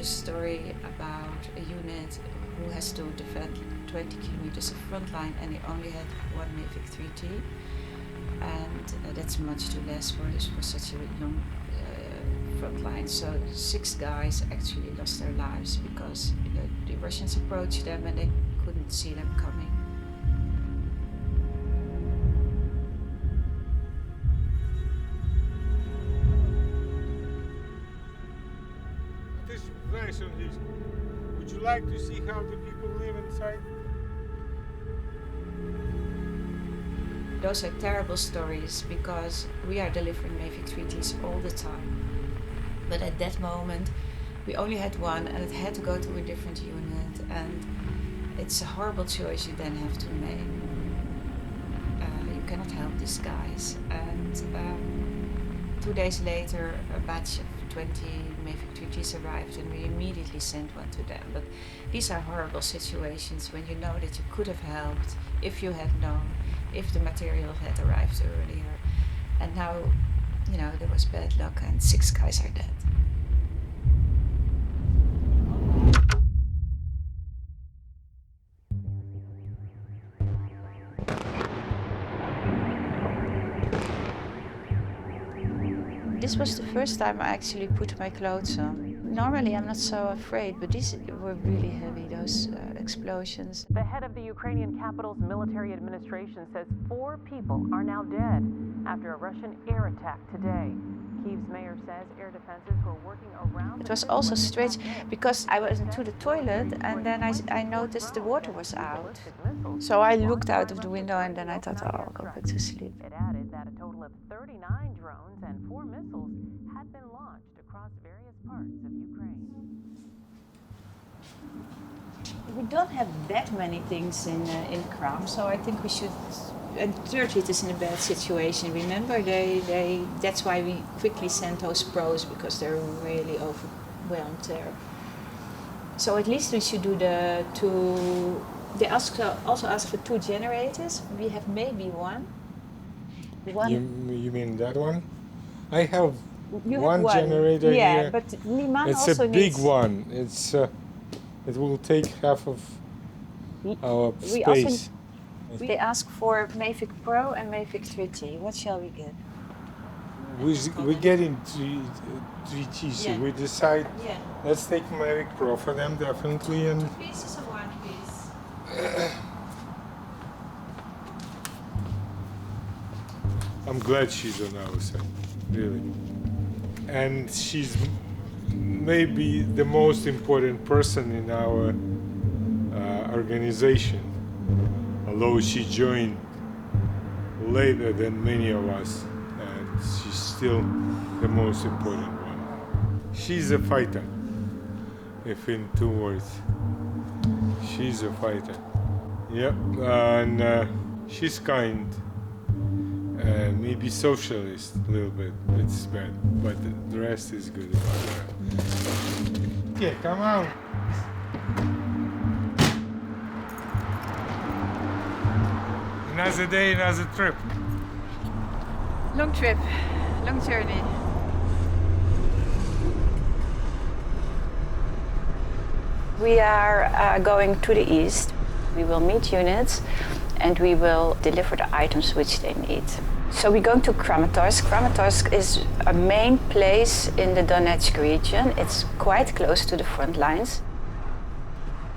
story about a unit who has to defend 20 kilometers of front line and they only had one Mavic 3T. And that's much too less for such a long front line. So 6 guys actually lost their lives because the Russians approached them and they couldn't see them coming. It is nice on this. Would you like to see how the people live inside? Those are terrible stories because we are delivering Mavic 3Ts all the time. But at that moment, we only had one and it had to go to a different unit. And it's a horrible choice you then have to make. You cannot help these guys. And 2 days later, a batch of 20 Mavic 3Ts arrived and we immediately sent one to them. But these are horrible situations when you know that you could have helped if you had known, if the material had arrived earlier. And now, there was bad luck and 6 guys are dead. This was the first time I actually put my clothes on. Normally I'm not so afraid, but these were really heavy, those explosions. The head of the Ukrainian capital's military administration says 4 people are now dead after a Russian air attack today. Kiev's mayor says air defenses were working around. It was also strange because I went into the toilet and then I noticed the water was out. So I looked out of the window and then I thought, oh, I'll go back to sleep. It added that a total of 39 drones and 4 missiles had been launched across various parts of Ukraine. We don't have that many things in Cram, so I think we should. And Turkey is in a bad situation. Remember, that's why we quickly sent those pros because they're really overwhelmed there. So at least we should do the 2. They also asked for 2 generators. We have maybe one. You mean that one? I have one one generator here. here. Yeah, but Liman it's also a big needs... one. It will take half of our space. They ask for Mavic Pro and Mavic 3T. What shall we get? We get in 3T, so we decide. Yeah. Let's take Mavic Pro for them definitely, and 2 pieces or 1 piece? I'm glad she's on our side, really. And she's maybe the most important person in our organization, although she joined later than many of us, and she's still the most important one. She's a fighter, if in 2 words. She's a fighter. Yep, and she's kind. Maybe socialist a little bit. It's bad, but the rest is good about her. Yeah, come on. Another day, another trip. Long trip, long journey. We are going to the east. We will meet units and we will deliver the items which they need. So we're going to Kramatorsk. Kramatorsk is a main place in the Donetsk region. It's quite close to the front lines.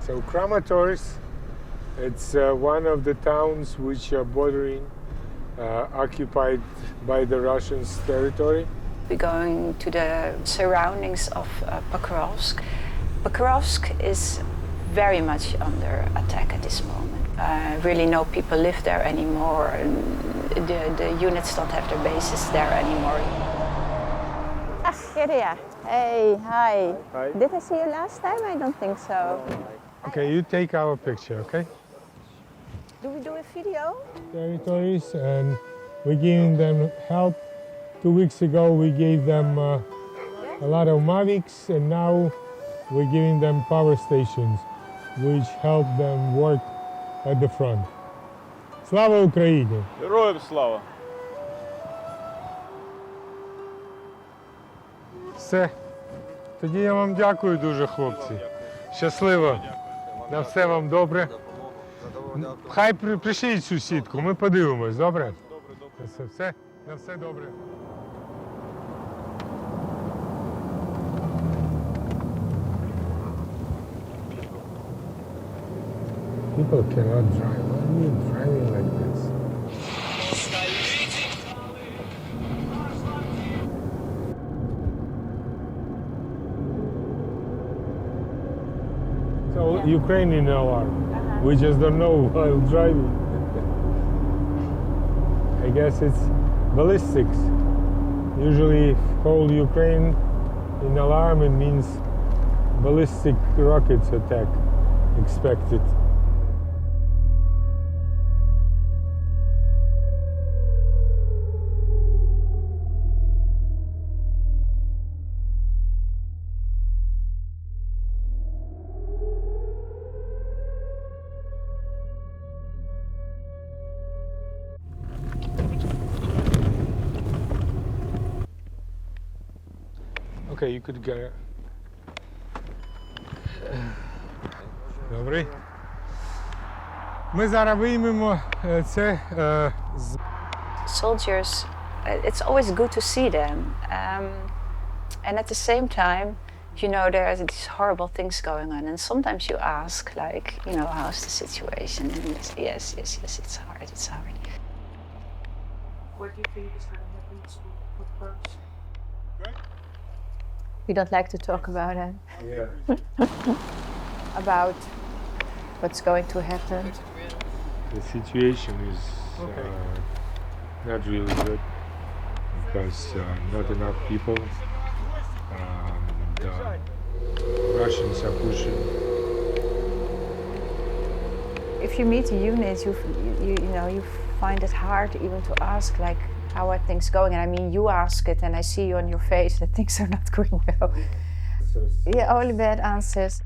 So Kramatorsk, it's one of the towns which are bordering, occupied by the Russians' territory. We're going to the surroundings of Pokrovsk. Pokrovsk is very much under attack at this moment. Really no people live there anymore. The units don't have their bases there anymore. Here they are. Hey, hi. Hi. Did I see you last time? I don't think so. Okay, you take our picture, okay? Do we do a video? Territories, and we're giving them help. 2 weeks ago we gave them a lot of Mavics, and now we're giving them power stations which help them work at the front. Слава Україні! Героям слава! Все, Тоді я вам дякую дуже, хлопці. Щасливо. На все вам добре. Хай прийшліть сусідку, ми подивимось, добре? На все добре. People cannot drive. Why are you driving like this? So Ukrainian alarm. We just don't know while driving. I guess it's ballistics. Usually, if called Ukraine in alarm, it means ballistic rockets attack expected. Okay, you could go. Добрий. Ми зараз виймемо це з... Soldiers, it's always good to see them. And at the same time, you know, there are these horrible things going on. And sometimes you ask, like, you know, how's the situation? And it's, yes, it's hard, it's hard. What do you think is going to happen to Pokrovsk? We don't like to talk about it. Yeah. About what's going to happen. The situation is not really good because not enough people. The Russians are pushing. If you meet the units, you know, you find it hard even to ask, like, how are things going? And I mean, you ask it, and I see you on your face that things are not going well. Yeah, only bad answers.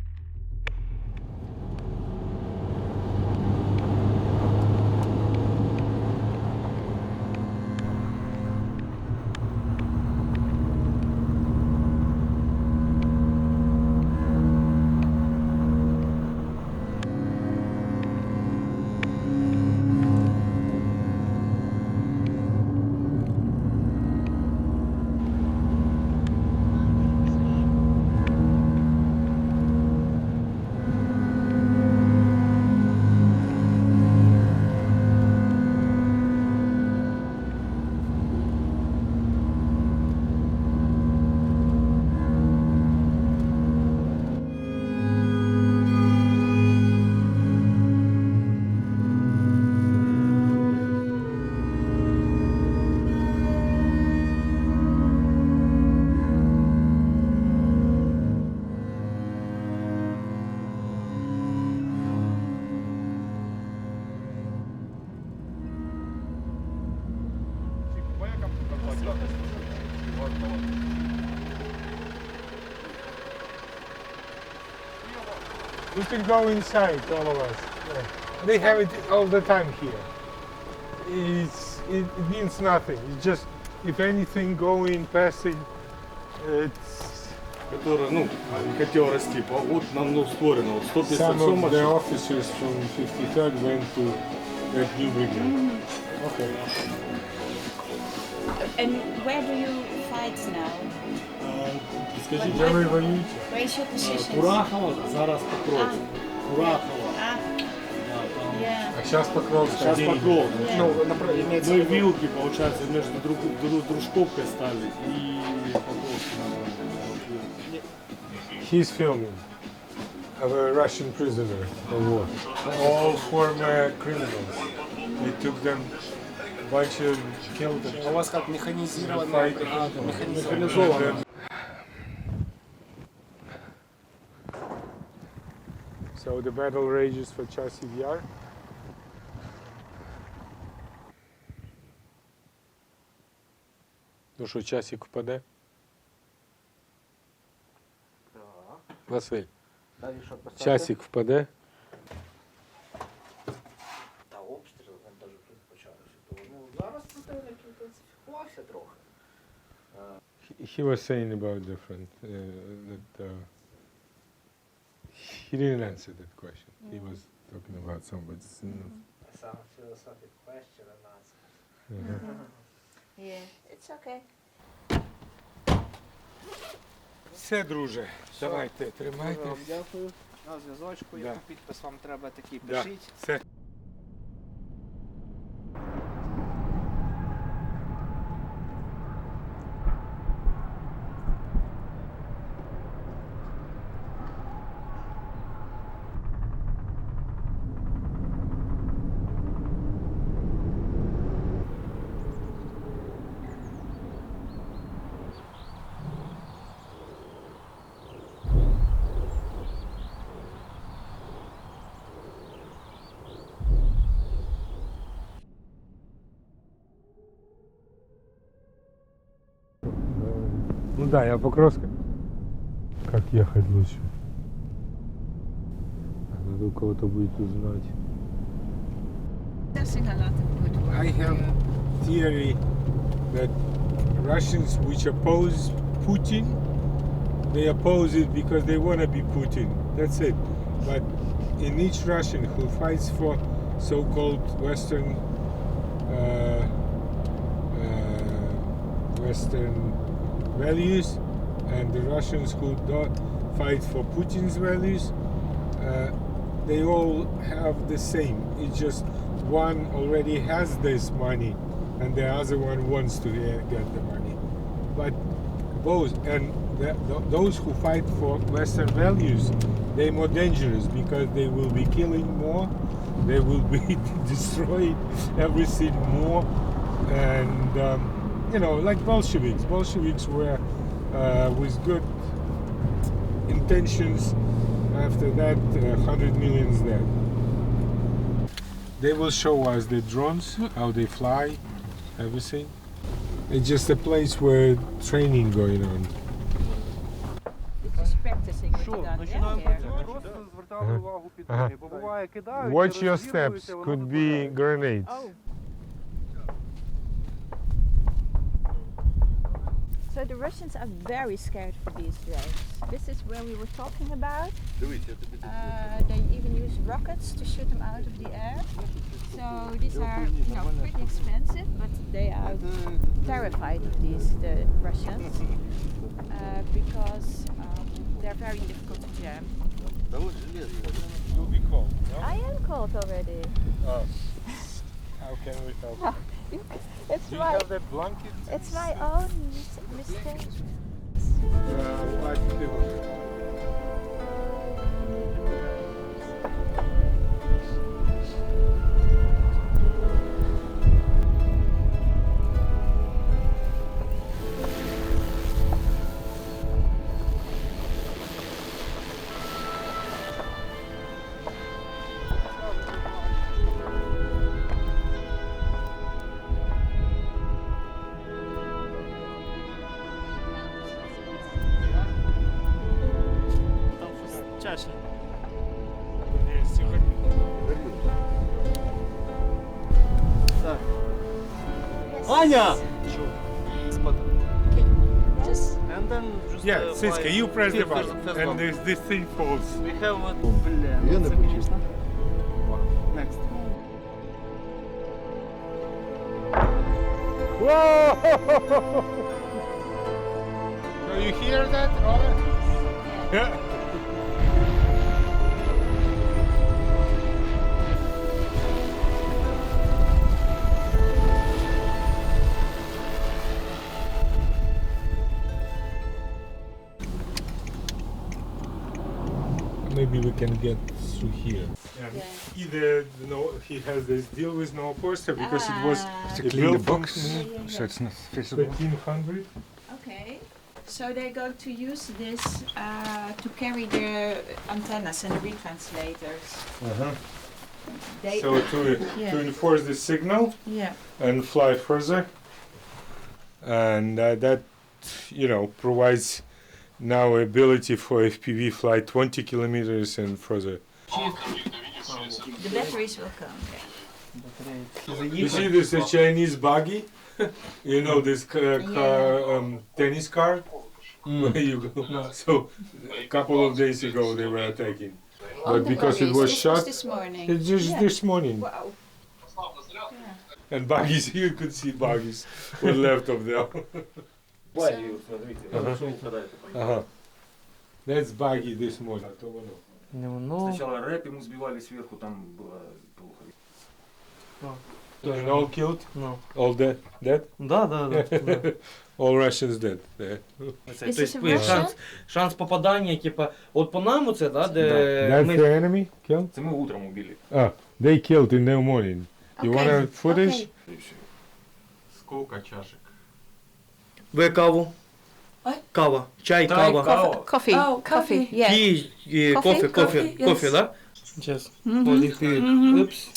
We can go inside, all of us. Yeah. They have it all the time here. It means nothing. It's just, if anything, going, passing, it's... Которая, ну, хотела расти, вот нам створено, вот 157 Some of the машин. officers from 53rd went to that new brigade. Okay. And where do you fight now? Скажіть, Де ви воюєте? Where is your position? Курахова, зараз Покровськ. Курахова. Ah, Да, там. yeah. А зараз Покровск. Сейчас Покровск. Ну, Мы вилки, получается, между Дürhkoopкой стали и Покровском. He's filming of a Russian prisoner of war. All former criminals. They took them, a bunch of killed them. У вас как механизированная бригада? Механизованная. So the battle rages for Chasiv Yar. Ну що, часик впаде? Василь, часик впаде? Та обстріл, він навіть вже почався. Ну, зараз противник інтенсифікувався трохи. he was saying about different, that he didn't answer that question. He was talking about somebody. Some philosophic question and answer. Yeah, it's okay. Все, друже, давайте, тримайте. Дякую. На зв'язочку, Да. яку підпис вам треба, такий Да, пишіть. все. Ну да, я Покровска. Как ехать лучше? Надо у кого-то будет узнать. Testing a lot of good work. I have theory that Russians which oppose Putin, they oppose it because they want to be Putin. That's it. But in each Russian who fights for so-called Western values, and the Russians who don't fight for Putin's values, they all have the same. It's just one already has this money and the other one wants to get the money. But both, and those who fight for Western values, they're more dangerous because they will be killing more, they will be destroying everything more, and like Bolsheviks. Bolsheviks were with good intentions. After that, 100 million dead. They will show us the drones, how they fly, everything. It's just a place where training going on. Just practicing what you done Починаємо here. працювати, просто звертали увагу під ноги, бо буває кидають, Watch your розвідуються, steps, воно could be попадає. grenades. Oh. So the Russians are very scared for these drones. This is where we were talking about. They even use rockets to shoot them out of the air. So these are, pretty expensive, but they are terrified of these, the Russians, because they're very difficult to jam. You'll be cold, no? I am cold already. Oh. How can we help? It's Do you my, have that blanket? it's my own mistake. Like Чаще. Так. Аня! Just And then just Yeah, Sytske, you press the button, and one. this thing falls. We have what? Бля, це, конечно. Next. Whoa! So you hear that? Yeah. Maybe we can get through here. And either he has this deal with no poster because it was To clean the box, so it's not visible. 1300. Okay. So they're going to use this to carry the antennas and the retranslators. They, So to enforce the signal yeah. and fly further, and that provides now ability for FPV fly 20 kilometers and further. The batteries will come. You see this Chinese buggy? You know this tennis car? Where you go? So a couple of days ago they were attacking. But because it was shot, this morning. it's just this morning. Wow. And buggies, you could see buggies were left of them. That's buggy this morning. Сначала рэп ему сбивали сверху, там было плохо. And all killed? No. All dead? Dead? Да. All Russians dead. Yeah. Тобто шанс попадання, типа, от по нам оце, да, де That's ми... the enemy killed? Це ми утром убили. They killed in the morning. You want a footage? Сколько чашек? Ви каву? What? Кава. Чай, Чай, кава. кава. Coffee. Oh, coffee. Yeah. Ті, Coffee, кофе, yes. да? Сейчас. Mhm. Упс.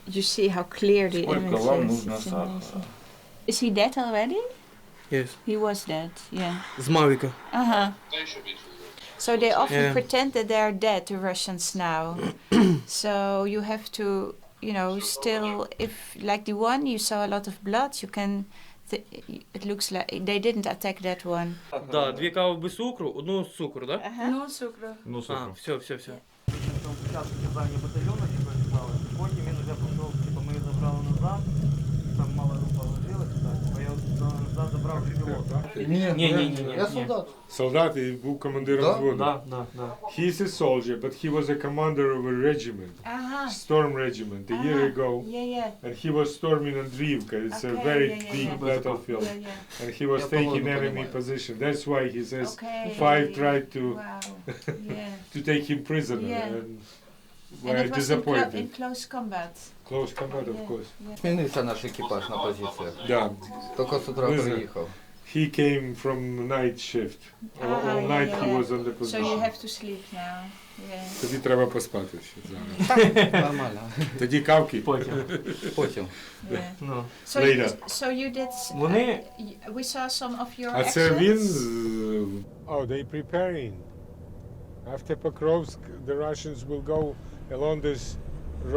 You see how clear the Сколько image вам is. нужно It's сахара? amazing. Is he dead already? Yes. He was dead. Yeah. З Мавіка. So they often Yeah. pretend that they are dead, the Russians now. So you have to, still, if like the one you saw a lot of blood, you can. It looks like they didn't attack that one. Да, 2 кави без цукру, одну з цукру, да? No sugar. Ну, А, все. Завдання батальйону, потім він вже пішов, ми забрали назад, там мала група лишилася, а я назад забрав пілота. Ні. Я солдат. Солдат, he був командиром взводу. Да. He's a soldier, but he was a commander of a regiment, storm regiment, a year ago. Yeah. And he was storming Andriivka. It's a very big battlefield. And he was taking enemy position. That's why he says five tried to to take him prisoner. Yeah. And And were it was disappointed. in close combat. Close combat, of course. Змінився наш екіпаж на позиціях. Yeah. Тільки з утра Визнав. приїхав. He came from night shift. All night he was on the So position. you have to sleep now. Yeah. Тоді треба поспати ще зараз. Нормально. Тоді кавки. Потім. Потім. Yeah. Ну. So Later. so you did. Вони... We saw some of your А це actions. він... Oh, they preparing. After Pokrovsk, the Russians will go along this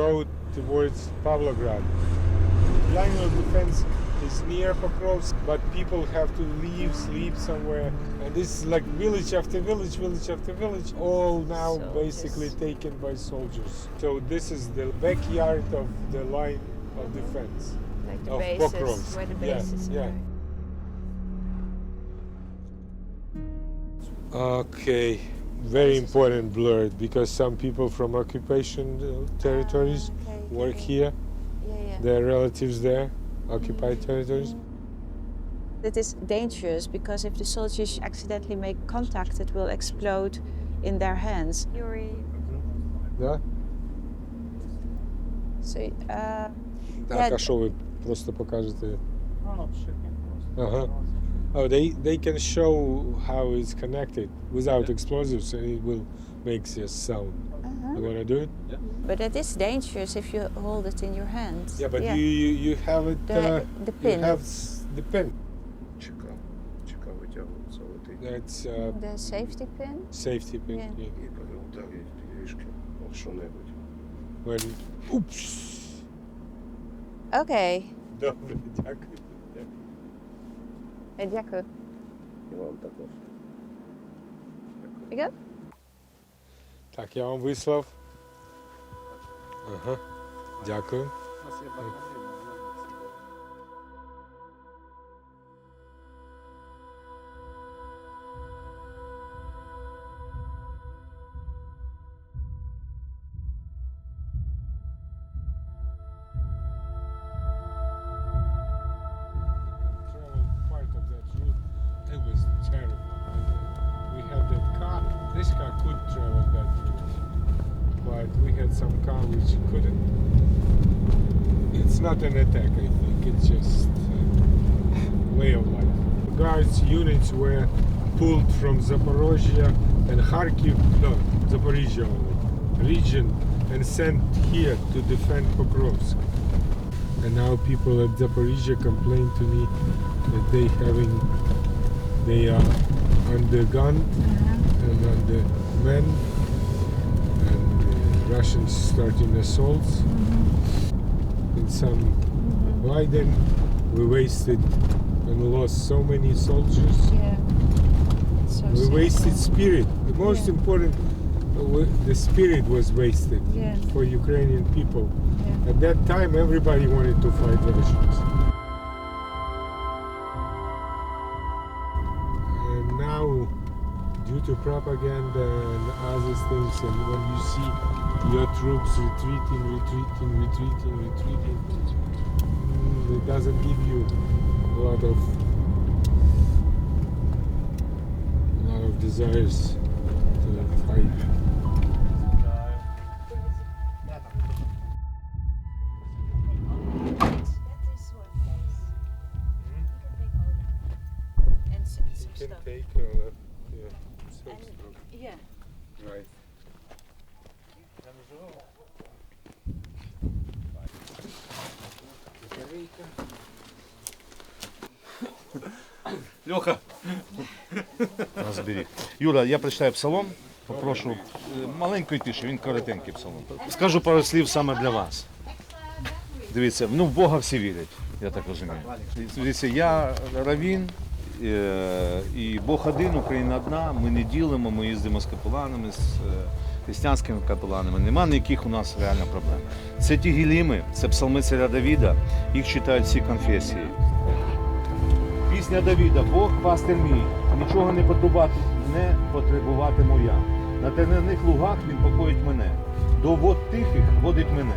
road towards Pavlograd. Line of defense is near Pokrovsk, but people have to leave, sleep somewhere. And this is like village after village, village after village, all now basically taken by soldiers. So this is the backyard of the line of defense. Like the Of bases, Pokrovsk. where the Yeah, bases yeah. are. Okay, very important blurred because some people from occupation territories work here. Yeah. Their relatives there, occupied territories. It is dangerous because if the soldiers accidentally make contact, it will explode in their hands. Yuri. Да? So, Так, а що ви просто покажете? Ну, пшикне просто. Ага. Oh, they can show how it's connected without explosives and it will make a sound. You wanna do it? but it is dangerous if you hold it in your hands. Yeah, but you have it. The pin. You have the pin. Чека витягується отий. That's The safety pin. safety pin. Yeah. Yeah. І коли ударять трішки, от що-небудь. When, oops. Okay. Добре, дякую. Дякую. І вам також. You go? Так, я вам вислав. Ага. Дякую. Part of that route, it was terrible. We had that car. This car could travel that route, but we had some car which couldn't. It's not an attack, I think. It's just way of life. Guards units were pulled from Zaporozhye and Kharkiv, no, Zaporizhia only, region, and sent here to defend Pokrovsk. And now people at Zaporizhia complain to me that they are undergunned and undermanned, and Russians starting assaults. In some Biden, we wasted and lost so many soldiers. Yeah. It's so We sad. wasted spirit. The most Yeah. important, the spirit was wasted Yeah. for Ukrainian people. Yeah. At that time, everybody wanted to fight Russians. And now, due to propaganda and other things, and when you see your troops retreating, it doesn't give you a lot of desires to fight. You can take Yeah. right. Льоха. Розберіть. Юра, я прочитаю псалом. Попрошу маленької тиші, він коротенький псалом. Скажу пару слів саме для вас. Дивіться, в Бога всі вірять, я так розумію. Дивіться, я равін, і Бог один, Україна одна, ми не ділимо, ми їздимо з капеланами, з християнськими капеланами, нема ніяких у нас реально проблем. Це ті гіліми, це псалми царя Давіда, їх читають всі конфесії. Пісня Давіда, Бог пастир мій, нічого не потребуватиму я. На терневих лугах він покоїть мене, до вод тихих водить мене.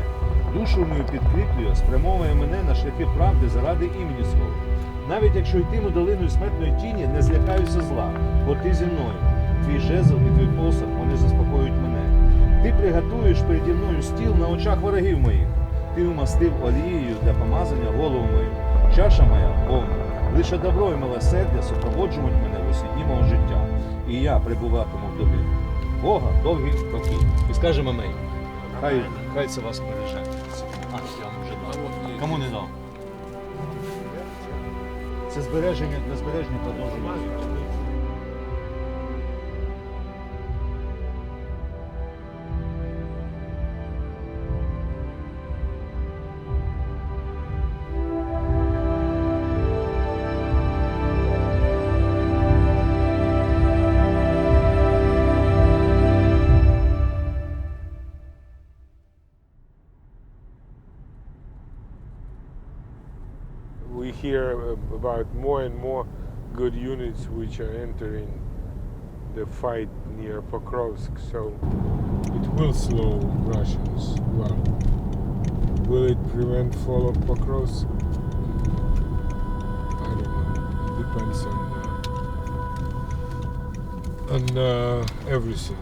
Душу мою підкріплює, спрямовує мене на шляхи правди заради імені свого. Навіть якщо йтиму долиною смертної тіні, не злякаюся зла, бо ти зі мною. Твій жезл і твій посох, вони заспокоюють мене. Ти приготуєш переді мною стіл на очах ворогів моїх. Ти умастив олією для помазання голову мою. Чаша моя повна. Лише добро і милосердя супроводжуватимуть мене в усі дні мого життя. І я прибуватиму в домі Бога довгі роки. І скажемо амінь. Хай це вас береже. А, я вам вже дав. Кому не дав? Це збереження для збереження продовження. We hear about more and more good units which are entering the fight near Pokrovsk, so it will slow Russians. Well, will it prevent fall of Pokrovsk? I don't know. It depends on everything.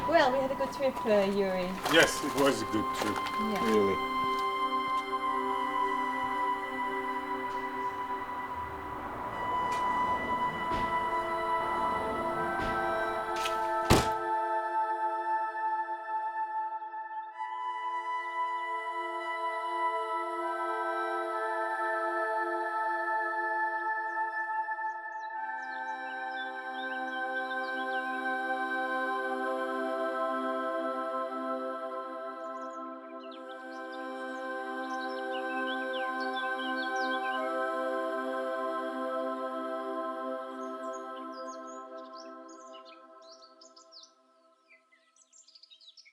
Well, we had a good trip, Yuri. Yes, it was a good trip, Yeah. really.